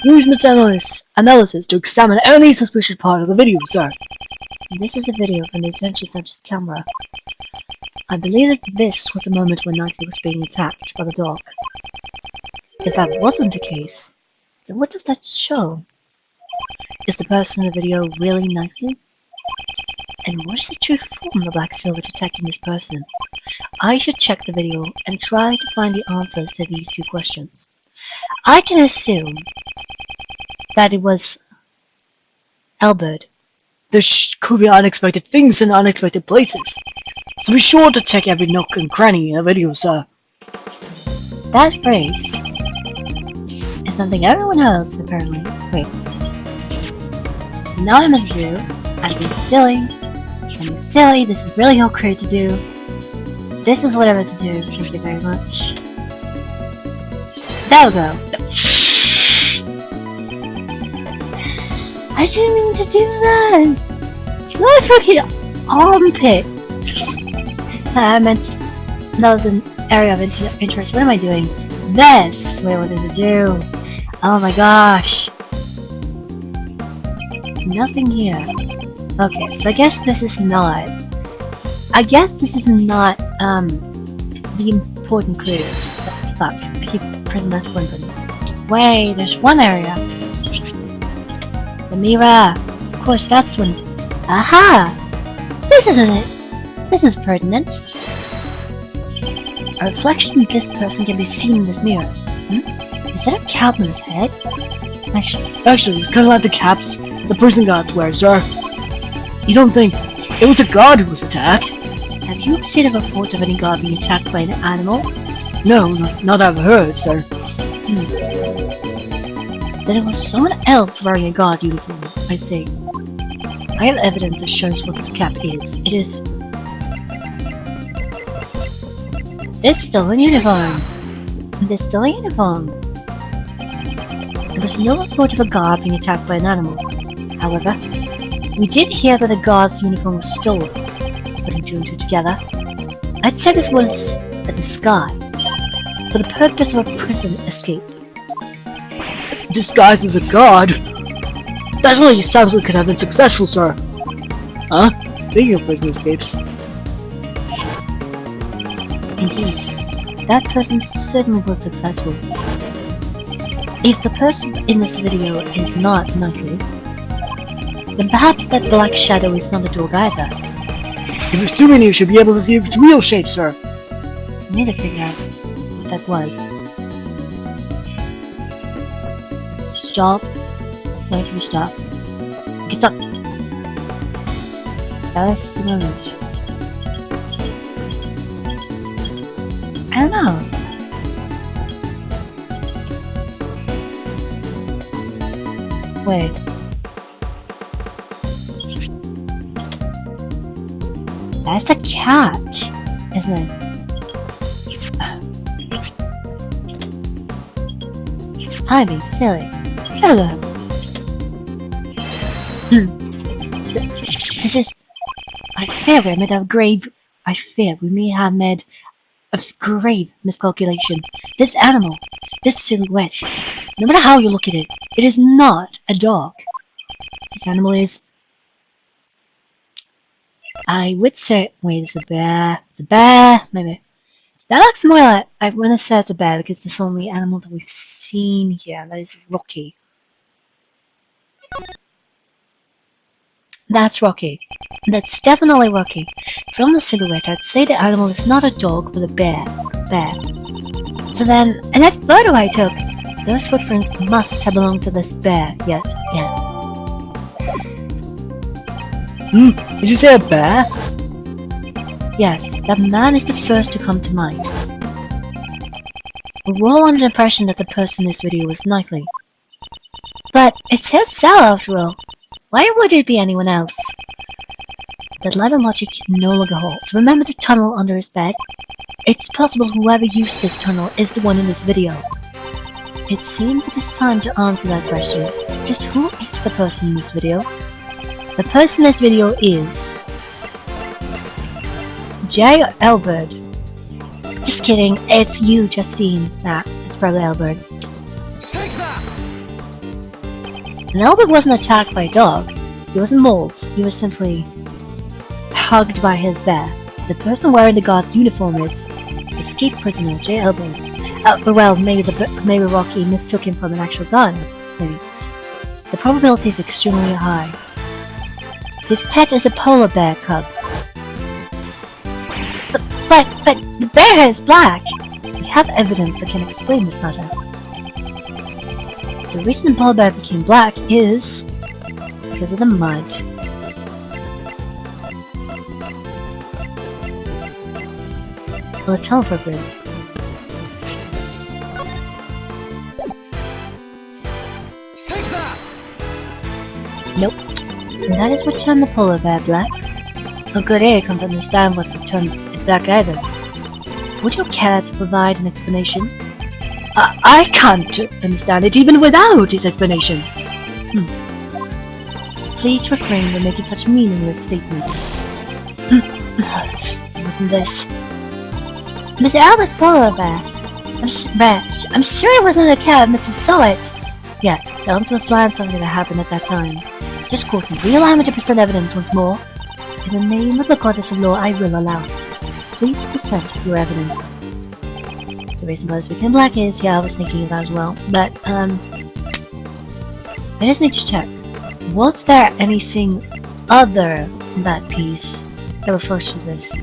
Use Mr. Analysis to examine any suspicious part of the video, sir. This is a video from the attention subject's camera. I believe that this was the moment when Knightley was being attacked by the dog. If that wasn't the case, then what does that show? Is the person in the video really Knightley? And what is the true form of Black Silver detecting this person? I should check the video and try to find the answers to these two questions. I can assume that it was Albert. There could be unexpected things in unexpected places, so be sure to check every nook and cranny in the video, sir. That phrase is something everyone else apparently. Wait. Now what I'm gonna do, I'm being silly. This is really all great to do. This is whatever to do, thank you very much. There we go. I didn't mean to do that! My fucking armpit! I meant that was an area of interest. What am I doing? This is what I wanted to do. Oh my gosh. Nothing here. Okay, so I guess this is not the important clues. Fuck, I keep pressing that one button. Wait, there's one area. The mirror. Of course, that's one. Aha! This isn't it. This is pertinent. A reflection of this person can be seen in this mirror. Is that a cap on his head? Actually, it's kind of like the caps the prison guards wear, sir. You don't think it was a guard who was attacked? Have you seen a report of any guard being attacked by an animal? No, not that I've heard, sir. Then it was someone else wearing a guard uniform, I see. I have evidence that shows what this cap is. It is... This stolen uniform! This stolen uniform! There was no report of a guard being attacked by an animal. However, we did hear that a guard's uniform was stolen. Putting two and two together, I'd say this was a disguise for the purpose of a prison escape. Disguised as a guard? That only sounds like it could have been successful, sir. Huh? Speaking of prison escapes. Indeed, that person certainly was successful. If the person in this video is not Knightley, then perhaps that black shadow is not a dog either. If you're assuming you should be able to see its real shape, sir. I need to figure out what that was. Stop. No, you stop. Get up. Just a moment. I don't know. Wait. That's a cat, isn't it? I'm being silly. Hello. This is... I fear we made a grave... I fear we may have made a grave miscalculation. This animal, this silhouette, no matter how you look at it, it is not a dog. This animal is... I would say... Wait, it's a bear. It's a bear, maybe. That looks more like... I want to say it's a bear because it's the only animal that we've seen here. That is Rocky. That's Rocky. That's definitely Rocky. From the silhouette, I'd say the animal is not a dog, but a bear. So then, in that photo I took, those footprints must have belonged to this bear. Yes. Did you say a bear? Yes, that man is the first to come to mind. We're all under the impression that the person in this video was Knightley. But it's his cell after all. Why would it be anyone else? That line of logic no longer holds. Remember the tunnel under his bed? It's possible whoever used this tunnel is the one in this video. It seems it is time to answer that question. Just who is the person in this video? The person in this video is... J. Elbert. Just kidding, it's you, Justine. Nah, it's probably Elbert. And Elbert wasn't attacked by a dog. He wasn't mauled. He was simply hugged by his bear. The person wearing the guard's uniform is escaped prisoner J. Elbert. Well, maybe Rocky mistook him for an actual gun. Maybe. The probability is extremely high. His pet is a polar bear cub. But the bear is black. We have evidence that can explain this matter. The reason the polar bear became black is because of the mud. Well, the tunnel footprints. Nope. And that is what turned the polar bear black. A good ear can't understand what would turn it black either. Would you care to provide an explanation? I can't understand it even without his explanation. Please refrain from making such meaningless statements. It wasn't this. Mr. Albert's polar bear. I'm sure it wasn't a cat, Mrs. Saw it. Yes, the answer was something that happened at that time. Just quote me. Real 100% evidence once more. In the name of the goddess of law, I will allow it. Please present your evidence. The reason why this became black is, yeah, I was thinking of that as well. But, I just need to check. Was there anything other than that piece that refers to this?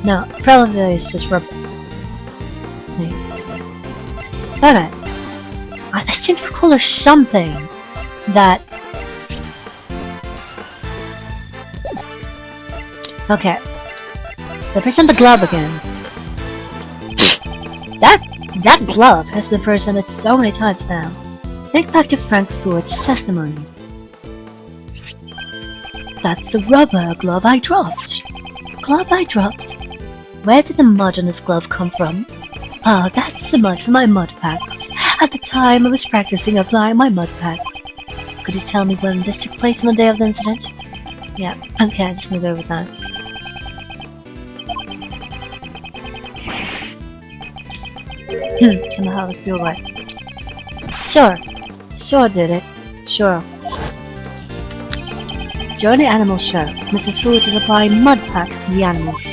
No, probably it's just rubber. Okay. I seem to recall there's something that... Okay. They present the glove again. That glove has been presented so many times now. Think back to Frank Seward's testimony. That's the rubber glove I dropped. Glove I dropped? Where did the mud on this glove come from? Oh, that's the mud from my mud packs. At the time I was practicing applying my mud packs. Could you tell me when this took place on the day of the incident? Yeah, okay, I'm just gonna go with that. Can the house be alright? Sure did it. Sure. During the animal show, Mr. Seward is applying mud packs to the animals.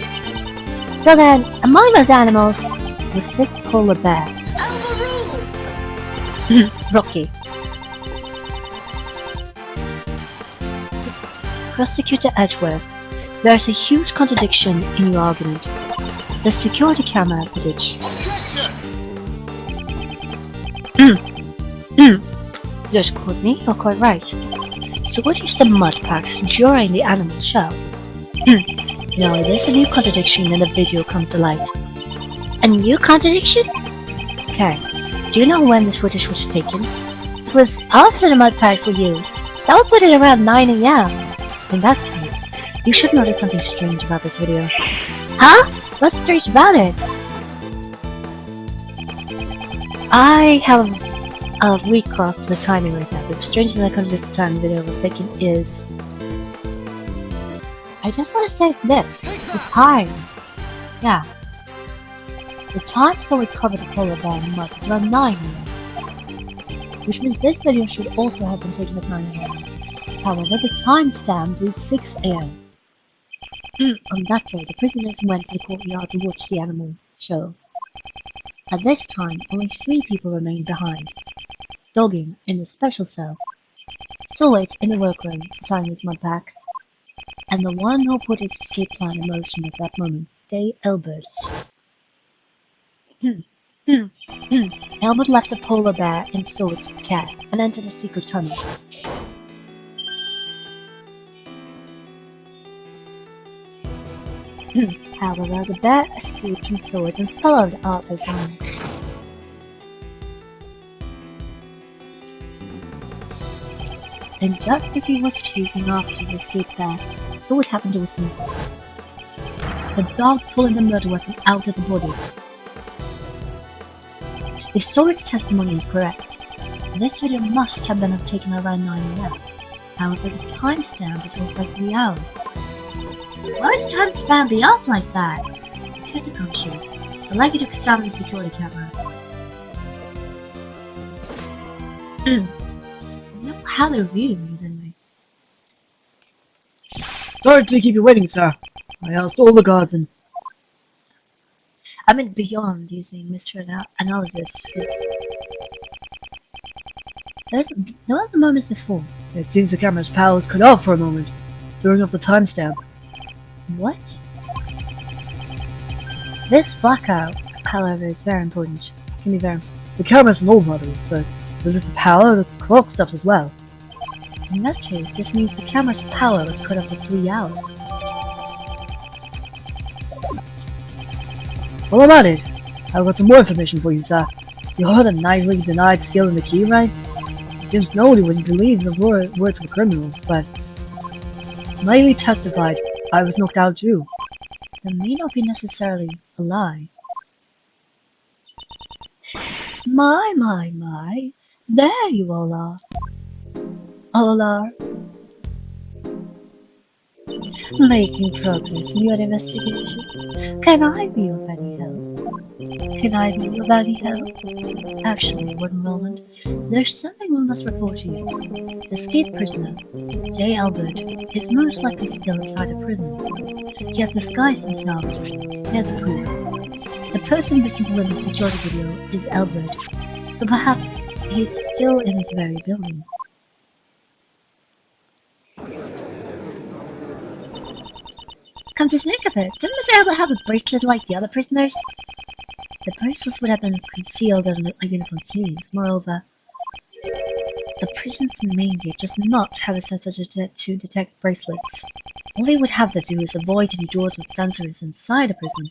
So then, among those animals was this polar bear. Rocky. Prosecutor Edgeworth, there's a huge contradiction in your argument. The security camera footage. Just quote me, you're quite right. So what used the mud packs during the animal show? No, there's a new contradiction and the video comes to light. A new contradiction? Okay. Do you know when this footage was taken? It was after the mud packs were used. That would put it around 9 AM. In that case, you should notice something strange about this video. Huh? What's strange about it? I have a recross to the timing right now. The strange thing that comes to the time the video was taken is... I just want to say this. The time. Yeah. The time so we covered the polar bear in mud is around 9 AM. Which means this video should also have been taken at 9 AM. However, the timestamp reads 6 AM. On that day, the prisoners went to the courtyard to watch the animal show. At this time, only 3 people remained behind. Dogging in the special cell, Solid in the workroom applying his mud packs, and the one who put his escape plan in motion at that moment, Day Elbert. Elbert left the polar bear in Solid's cat and entered a secret tunnel. However, the bear escaped from Solid and followed Arthur's arm. And just as he was chasing after the escaped bear, Sword happened to witness the dog pulling the murder weapon out of the body. If Sword's testimony is correct, this video must have been taken around 9 AM. However, the timestamp is off by 3 hours. Why would the timestamp be off like that? Detective issue. I'd like you to examine the security camera. How they're reading these anyway. Sorry to keep you waiting, sir. I asked all the guards and... I mean, beyond using mystery analysis, there were the moments before. It seems the camera's power was cut off for a moment, throwing off the timestamp. What? This blackout, however, is very important. Can be very... The camera's an old model, so there's just the power, the clock stops as well. In that case, this means the camera's power was cut off for 3 hours. Well, I'm at it. I've got some more information for you, sir. You heard a nightly denied stealing the key, right? It seems nobody would believe the words of a criminal, but... Nightly testified, I was knocked out too. That may not be necessarily a lie. My. There you all are. All are. Making progress in your investigation. Can I be of any help? Actually, one moment. There's something we must report to you. The escaped prisoner, J. Albert, is most likely still inside the prison. He has disguised himself. Here's a proof. The person visible in the security video is Albert, so perhaps he's still in this very building. Come to think of it, didn't Mr. Albert have a bracelet like the other prisoners? The bracelets would have been concealed under a uniform series. Moreover, the prison's main gate does not have a sensor to detect bracelets. All they would have to do is avoid any doors with sensors inside the prison.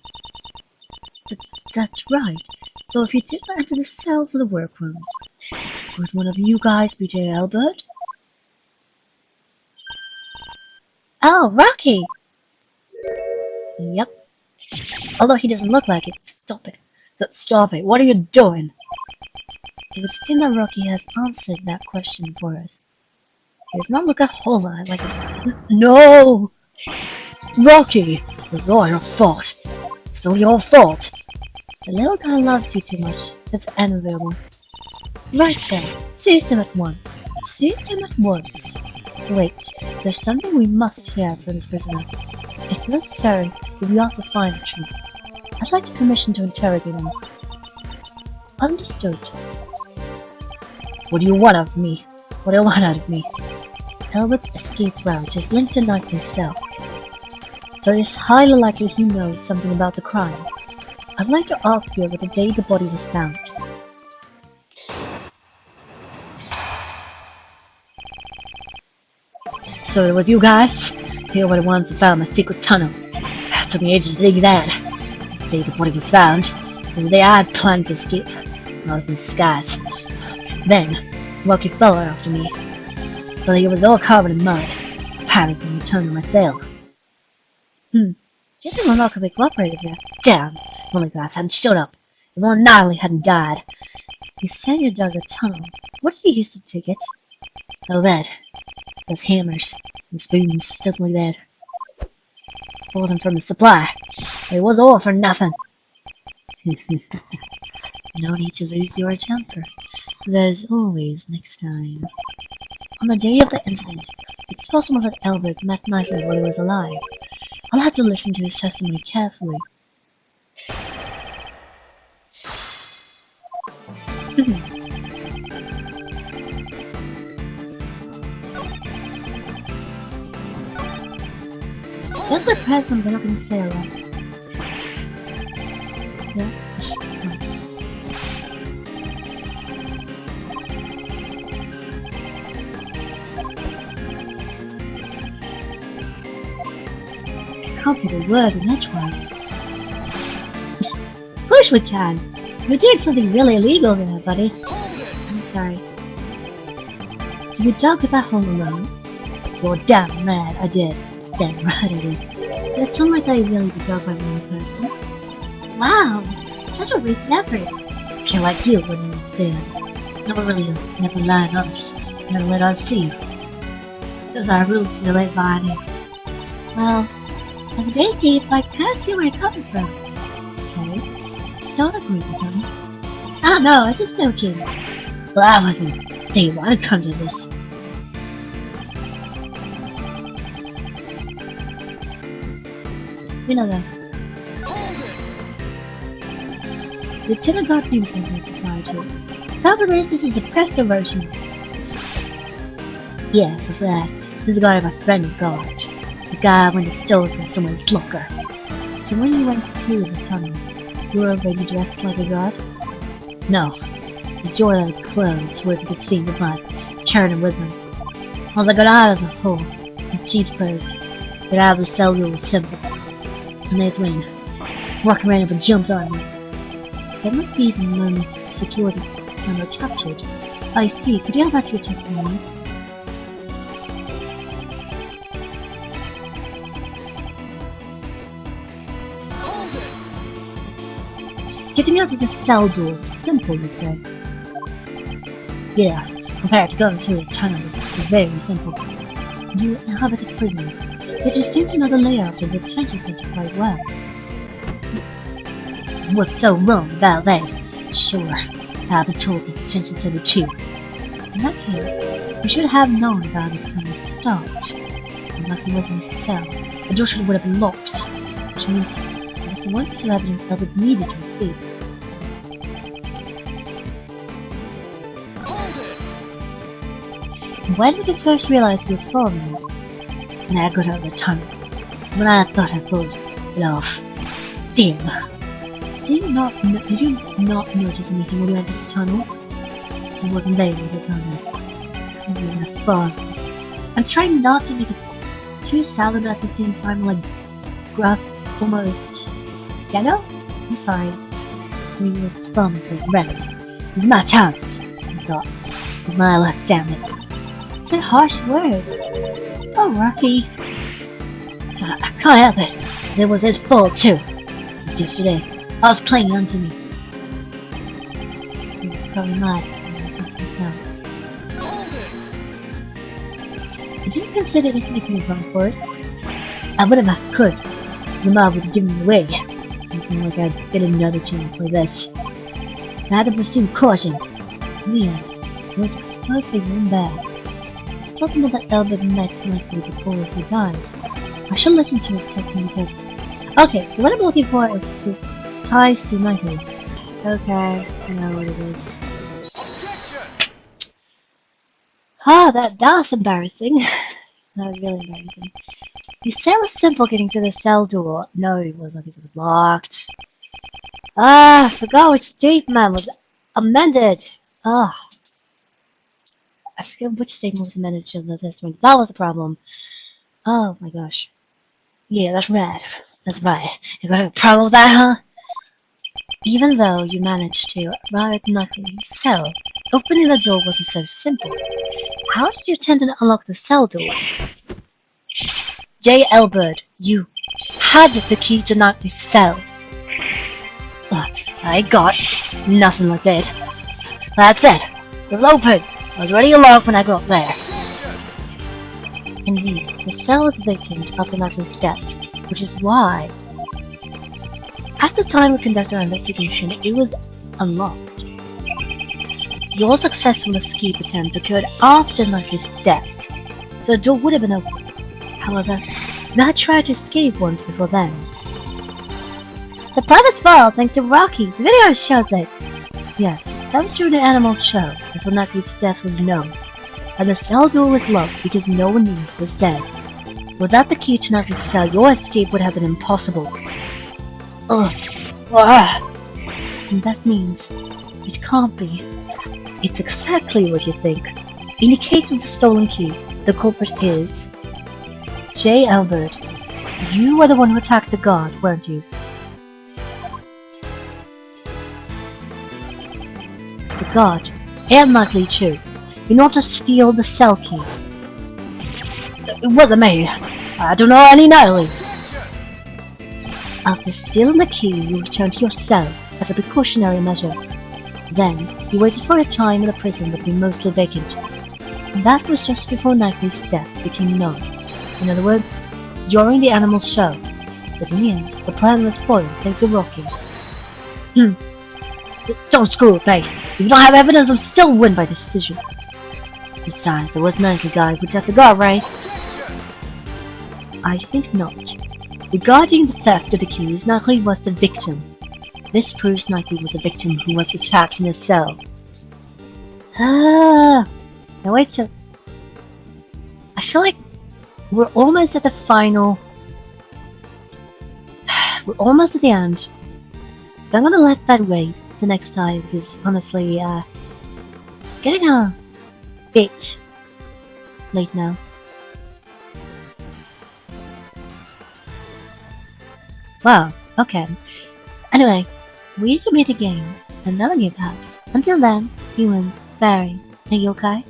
That's right. So if you did not enter the cells or the workrooms, would one of you guys be J. Albert? Oh, Rocky! Yep. Although he doesn't look like it. Stop it. Stop it. What are you doing? It would seem that Rocky has answered that question for us. He does not look a whole lot like himself. No! Rocky! It was all your fault. It's all your fault. The little guy loves you too much. That's unavailable. Right then. Seize him at once. Seize him at once. Wait. There's something we must hear from this prisoner. It's necessary if we ought to find the truth. I'd like to commission to interrogate him. Understood. What do you want out of me? What do you want out of me? Albert's escape route is linked to Knightley's cell, so it is highly likely he knows something about the crime. I'd like to ask you about the day the body was found. So it was you guys? You were the ones who found my secret tunnel. It took me ages to dig that. The day the body was found, was the day I had planned to escape. I was in disguise. Then, Rocky followed after me. But he was all covered in mud. I panicked and returned to my cell. You've been remarkably cooperative here. Damn! If only guys hadn't showed up. If only Natalie hadn't died. You said you dug a tunnel. What did you use to dig it? Oh, that. Those hammers and spoons suddenly there. Pulled them from the supply. It was all for nothing. No need to lose your temper. There's always next time. On the day of the incident, it's possible that Albert met Knightley while he was alive. I'll have to listen to his testimony carefully. That's my present, but not gonna say a lot. Yeah? Can't put a word in edgewise. Of course we can! We're doing something really illegal there, buddy. I'm sorry. So you dug that hole alone? You're damn mad, I did. Damn right I did. But it's not like I really dug by one person. Wow! Such a wasted effort. Can't like you wouldn't understand. Never lie on others. Never let us see you. Those are rules we live by. Well, as a great thief, I can't see where you're coming from. Okay. Don't agree with them. Oh no, I just joking. Well, I didn't want to come to this. You know that. Lieutenant got uniform is applied to. However, this is the Presto version. Yeah, for that. This is a guy of a friend guard. The guy when he stole from someone's locker. So when you went through the tunnel, you were already dressed like a guard? No. The joy of the clothes where you could see the blood, carried them with them. Once I got out of the hole, in cheap clothes, got out of the cell door was simple. And there's when walking around up and jumped on me. That must be the moment security camera captured. I see. Could you have back to your testimony? Getting out of the cell door was simple, you say? Yeah, compared to going through a tunnel, it's very simple. You inhabit a prison, yet you seem to know the layout of the detention center quite well. What's so wrong about that? Sure, I've been told the detention center too. In that case, you should have known about it from the start. Nothing was in the cell. The door would have been locked, which means it was the one piece of evidence that would needed to escape. When did you first realize he was following me? When I got out of the tunnel. When I thought I pulled it off. Damn. Did you not notice anything when you entered the tunnel? I wasn't there with the tunnel. I was in a fog. I'm trying not to make it too solid at the same time, like gruff, almost ghetto? I'm sorry. When you were thumbed with red. With my chance, I thought. With my luck, damn it. They're harsh words. Oh, Rocky. I can't help it. It was his fault, too. Yesterday, I was clinging onto me. He was probably mad when I took myself. I didn't consider this making me run for it. I would if I could. The mob would give me away. Looking like I'd get another chance like this. I had to pursue caution. In the end, it was explosively and bad. It's possible that Albert met likely before he died. I should listen to his testimony carefully. Okay, so what I'm looking for is the ties to Michael. Okay, I know what it is. Ah, that was embarrassing. That was really embarrassing. You said it was simple getting through the cell door. No, it wasn't because it was locked. Ah, I forgot which statement was amended. Ah. I forget which statement was amended to this one. That was the problem. Oh my gosh. Yeah, that's right. That's right. You got a problem with that, huh? Even though you managed to arrive at nothing in the cell, opening the door wasn't so simple. How did you attempt to unlock the cell door? J. Elbert, you had the key to unlock the cell. I got nothing like that. That's it. It was open. I was already unlocked when I got there. Indeed, the cell was vacant after Maxwell's death, which is why, at the time we conducted our investigation, it was unlocked. Your successful escape attempt occurred after Maxwell's death, so the door would have been open. However, you had tried to escape once before then. The plan was failed thanks to Rocky. The video shows it. Yes. That was during the animal show, before Naki's death was known, and the cell door was locked because no one knew he was dead. Without the key to Naki's cell, your escape would have been impossible. Ugh. Ah. And that means it can't be. It's exactly what you think. In the case of the stolen key, the culprit is J. Albert. You were the one who attacked the guard, weren't you? The guard, and Nightly too, in order to steal the cell key. It wasn't me. I don't know any Nightly. After stealing the key, you returned to your cell as a precautionary measure. Then, you waited for a time in the prison would be mostly vacant. And that was just before Nightly's death became known. In other words, during the animal show. But in the end, the plan was spoiled thanks to Rocky. Don't screw with me. If you don't have evidence, I'll still win by this decision. Besides, there was an Nightly guy who took the guard, right? I think not. Regarding the theft of the keys, Nightly was the victim. This proves Nightly was a victim who was attacked in his cell. Now wait till... I feel like we're almost at the final... We're almost at the end. But I'm gonna let that wait the next time, because honestly, it's getting a bit late now. Wow, okay. Anyway, we should meet again, another game perhaps. Until then, humans, fairy, and yokai.